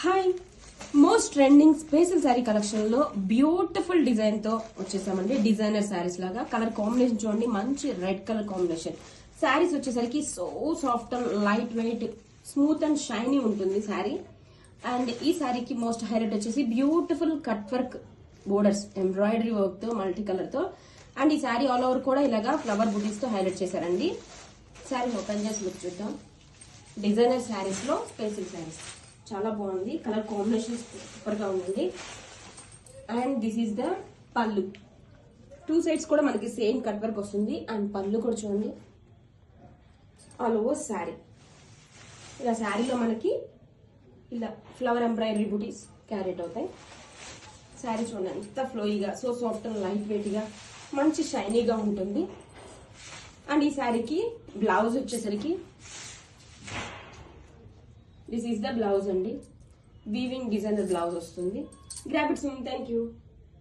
Hi, most trending special sari collection లో beautiful design తో వచ్చేసామండి. డిజైనర్ శారీస్ లాగా కలర్ కాంబినేషన్ చూడండి, మంచి రెడ్ కలర్ కాంబినేషన్. శారీస్ వచ్చేసరికి so soft and light weight, smooth and shiny ఉంటుంది శారీ. అండ్ ఈ శారీకి మోస్ట్ హైలైట్ వచ్చేసి beautiful cut work borders, embroidery work తో, మల్టీ కలర్ తో. అండ్ ఈ శారీ ఆల్ ఓవర్ కూడా ఇలాగా ఫ్లవర్ బుటీస్ తో హైలైట్ చేశారండి. శారీ ఓపెన్ చేసి లుక్ చూద్దాం. డిజైనర్ శారీస్ లో స్పెషల్ శారీస్ చాలా బాగుంది. కలర్ కాంబినేషన్ సూపర్ గా ఉందండి. అండ్ దిస్ ఈస్ ద పళ్ళు. టూ సైడ్స్ కూడా మనకి సేమ్ కట్ వర్క్ వస్తుంది. అండ్ పళ్ళు కూడా చూడండి, ఆల్ ఓవర్ శారీ. ఇలా శారీలో మనకి ఇలా ఫ్లవర్ ఎంబ్రాయిడరీ బూటీస్ క్యారెట్ అవుతాయి. శారీ చూడండి ఎంత ఫ్లోయిగా, so soft and light weight గా, మంచి షైనీగా ఉంటుంది. అండ్ ఈ శారీకి బ్లౌజ్ వచ్చేసరికి దిస్ ఈస్ ద బ్లౌజ్ అండి. వీవింగ్ డిజైనర్ బ్లౌజ్ వస్తుంది. Grab it soon. Thank you.